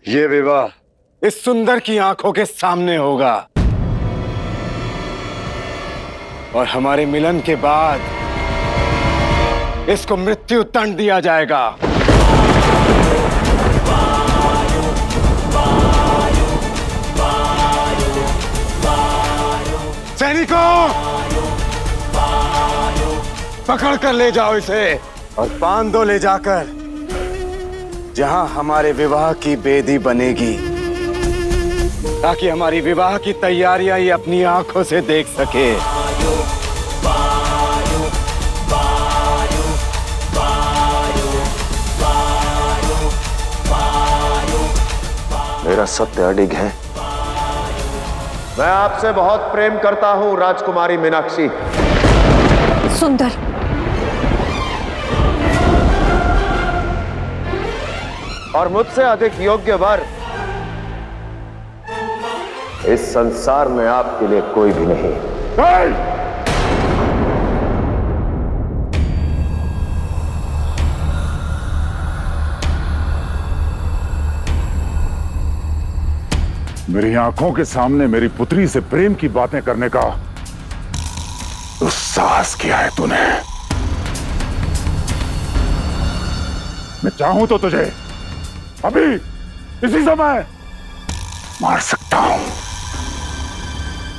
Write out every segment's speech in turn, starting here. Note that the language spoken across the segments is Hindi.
ये विवाह इस सुंदर की आंखों के सामने होगा और हमारे मिलन के बाद इसको मृत्यु दंड दिया जाएगा। सैनिकों, पकड़ कर ले जाओ इसे और बांध दो ले जाकर जहां हमारे विवाह की बेदी बनेगी, ताकि हमारी विवाह की तैयारियां ये अपनी आंखों से देख सके। मेरा सत्य अडिग है। मैं आपसे बहुत प्रेम करता हूं राजकुमारी मीनाक्षी। सुंदर, और मुझसे अधिक योग्य वर इस संसार में आपके लिए कोई भी नहीं। मेरी आंखों के सामने मेरी पुत्री से प्रेम की बातें करने का दुस्साहस किया है तूने। मैं चाहूं तो तुझे अभी इसी समय मार सकता हूं,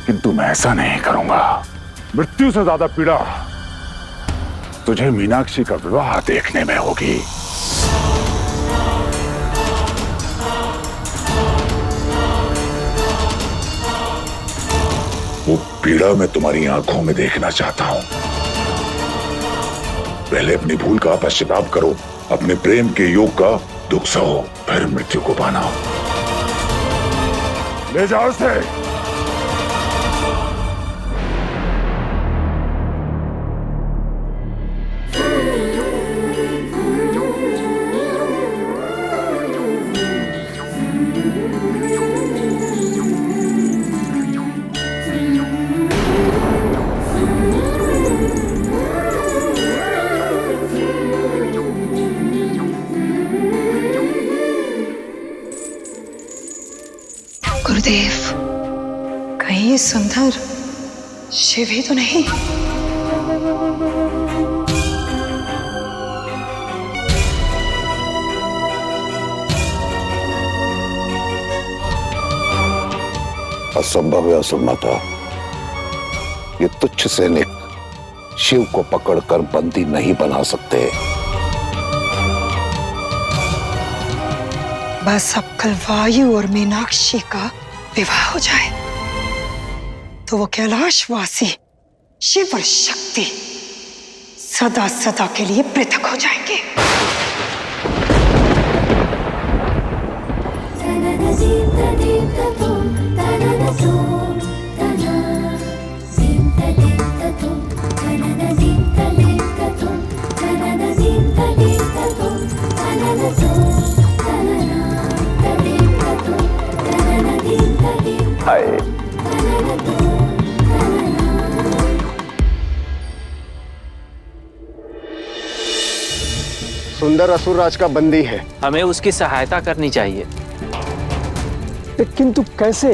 किंतु मैं ऐसा नहीं करूंगा। मृत्यु से ज्यादा पीड़ा तुझे मीनाक्षी का विवाह देखने में होगी। वो पीड़ा मैं तुम्हारी आंखों में देखना चाहता हूं। पहले अपनी भूल का पश्चाताप करो, अपने प्रेम के योग का दुख सहो, फिर मृत्यु को पाना। ले जाओ उसे। गुरुदेव, कहीं ये सुंदर शिव ही तो नहीं? असंभव है असुर माता। ये तुच्छ सैनिक शिव को पकड़कर बंदी नहीं बना सकते। बस अब कल वायु और मीनाक्षी का विवाह हो जाए तो वो कैलाशवासी शिव और शक्ति सदा सदा के लिए पृथक हो जाएंगे। सुंदर असुरराज का बंदी है। हमें उसकी सहायता करनी चाहिए। किंतु कैसे?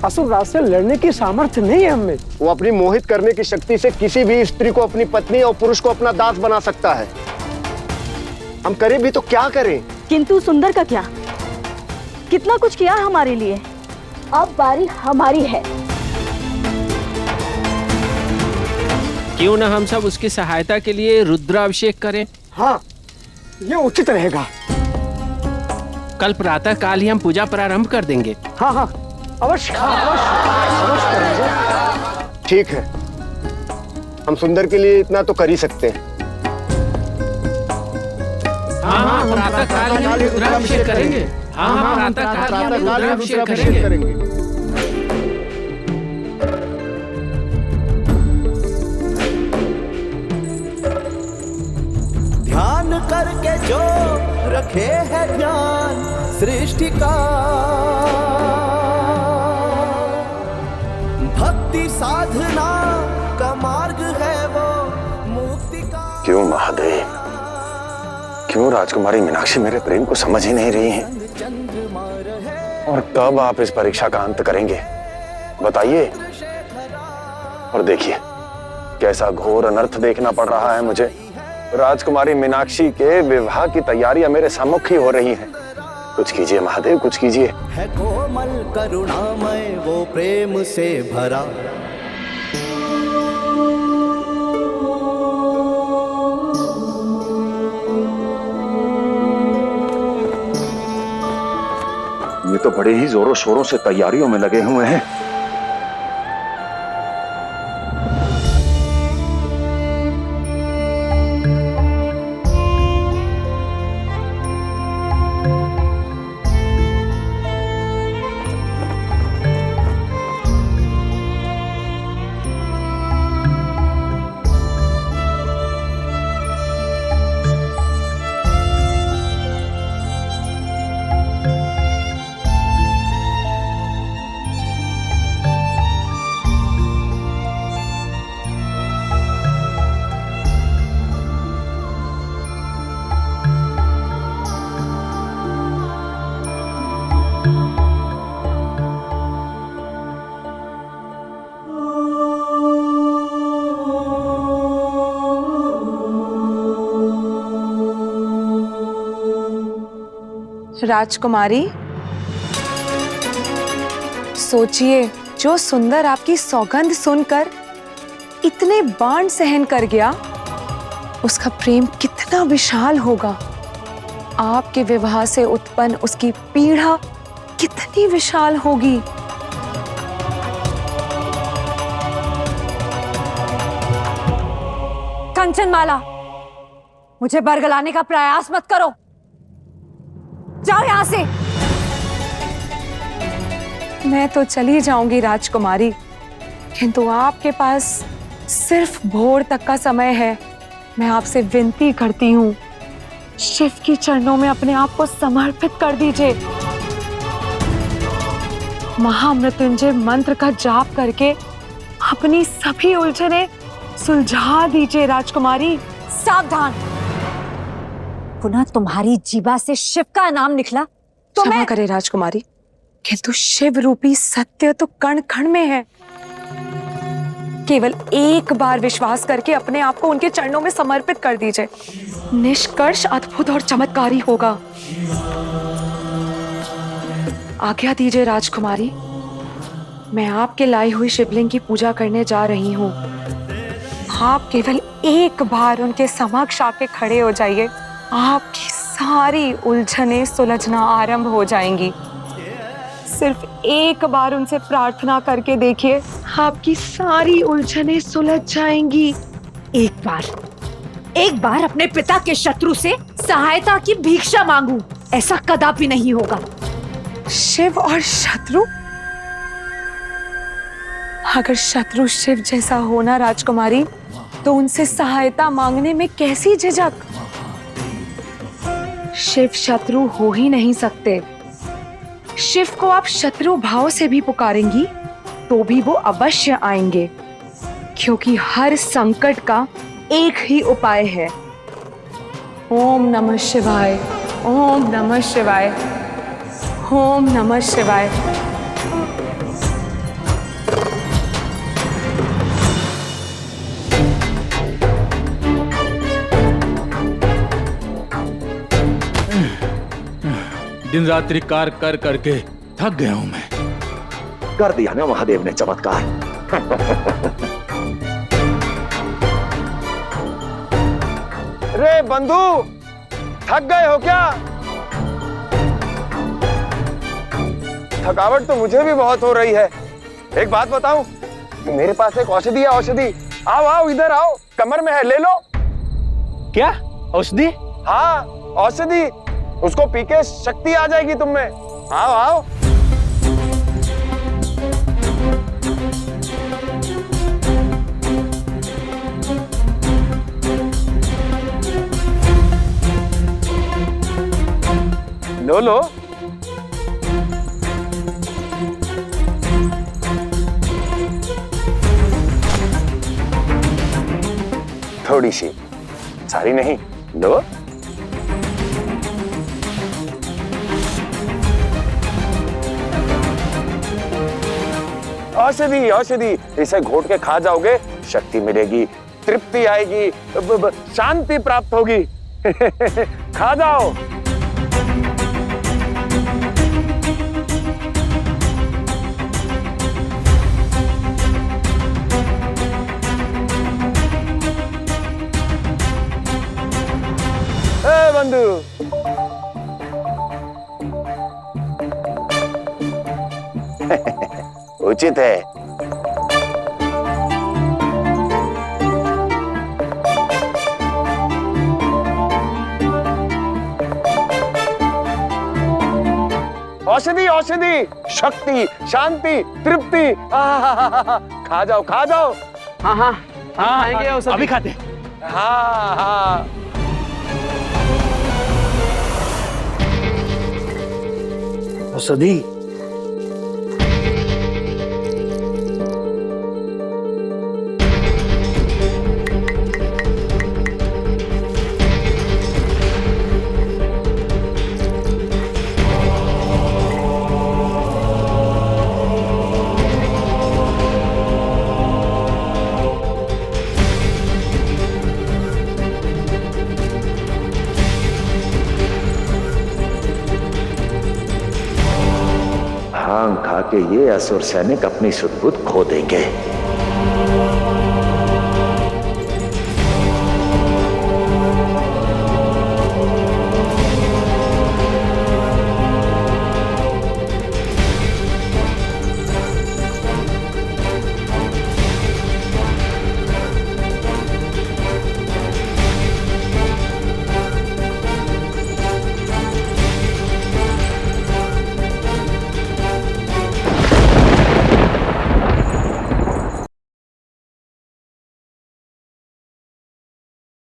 असुरराज से लड़ने की सामर्थ्य नहीं है हमें। वो अपनी मोहित करने की शक्ति से किसी भी स्त्री को अपनी पत्नी और पुरुष को अपना दास बना सकता है। हम करें भी तो क्या करें? किंतु सुंदर का क्या? कितना कुछ किया हमारे लिए, अब बारी हमारी है। क्यों ना हम सब उसकी सहायता के लिए रुद्राभिषेक करें? हाँ, ये उचित रहेगा। कल प्रातः काल ही हम पूजा प्रारंभ कर देंगे। हाँ हाँ, अवश्य अवश्य करेंगे। ठीक है, हम सुंदर के लिए इतना तो कर ही सकते हैं। हाँ, प्रातः काल ही हम रुद्राभिषेक करेंगे। हाँ, प्रातः काल ही हम रुद्राभिषेक करेंगे। ध्यान करके जो रखे है ध्यान सृष्टि का, भक्ति साधना का मार्ग है वो मुक्ति का। क्यों महादेव, क्यों राजकुमारी मीनाक्षी मेरे प्रेम को समझ ही नहीं रही है? और कब आप इस परीक्षा का अंत करेंगे बताइए। और देखिए कैसा घोर अनर्थ देखना पड़ रहा है मुझे। राजकुमारी मीनाक्षी के विवाह की तैयारियां मेरे सम्मुख ही हो रही हैं। कुछ कीजिए महादेव, कुछ कीजिए। है कोमल करुणामय वो प्रेम से भरा। ये तो बड़े ही जोरों शोरों से तैयारियों में लगे हुए हैं। राजकुमारी, सोचिए, जो सुंदर आपकी सौगंध सुनकर इतने बाण सहन कर गया, उसका प्रेम कितना विशाल होगा। आपके विवाह से उत्पन्न उसकी पीड़ा कितनी विशाल होगी। कंचनमाला, मुझे बरगलाने का प्रयास मत करो। जाओ यहां से। मैं तो चली जाऊंगी राजकुमारी, किंतु आपके पास सिर्फ भोर तक का समय है। मैं आपसे विनती करती हूँ, शिव के चरणों में अपने आप को समर्पित कर दीजिए। महामृत्युंजय मंत्र का जाप करके अपनी सभी उलझने सुलझा दीजिए राजकुमारी। सावधान, पुनः तुम्हारी जीवा से शिव का नाम निकला तो क्षमा करे राजकुमारी, किंतु शिव रूपी सत्य तो कण कण में है। केवल एक बार विश्वास करके अपने आप को उनके चरणों में समर्पित कर दीजिए। निष्कर्ष अद्भुत और चमत्कारी होगा। आज्ञा दीजिए राजकुमारी, मैं आपके लाई हुई शिवलिंग की पूजा करने जा रही हूँ। आप केवल एक बार उनके समक्ष आके खड़े हो जाइए, आपकी सारी उलझनें सुलझना आरंभ हो जाएंगी। सिर्फ एक बार उनसे प्रार्थना करके देखिए, आपकी सारी उलझनें सुलझ जाएंगी। एक बार अपने पिता के शत्रु से सहायता की भिक्षा मांगू, ऐसा कदापि नहीं होगा। शिव और शत्रु? अगर शत्रु शिव जैसा होना राजकुमारी, तो उनसे सहायता मांगने में कैसी झिझक? शिव शत्रु हो ही नहीं सकते। शिव को आप शत्रु भाव से भी पुकारेंगी तो भी वो अवश्य आएंगे, क्योंकि हर संकट का एक ही उपाय है। ओम नमः शिवाय, ओम नमः शिवाय, ओम नमः शिवाय। दिन रात्रि कार्य कर करके थक गया हूं मैं। कर दिया ना महादेव ने चमत्कार। रे बंधु, थक गए हो क्या? थकावट तो मुझे भी बहुत हो रही है। एक बात बताऊं, मेरे पास एक औषधि है। औषधि, आओ आओ इधर आओ, कमर में है, ले लो। क्या औषधि? हाँ औषधि, उसको पी के शक्ति आ जाएगी तुम में। आओ आओ। लो लो। थोड़ी सी, सारी नहीं, लो। औषधि औषधि, इसे घोट के खा जाओगे, शक्ति मिलेगी, तृप्ति आएगी, शांति प्राप्त होगी। खा जाओ। ए बंधु, उचित है। औषधि औषधि, शक्ति, शांति, तृप्ति, खा जाओ खा जाओ। हाँ हाँ हाँ खाएंगे औषधि। अभी खाते। हाँ हाँ। औषधि। भांग खा के ये असुर सैनिक अपनी सुध-बुध खो देंगे।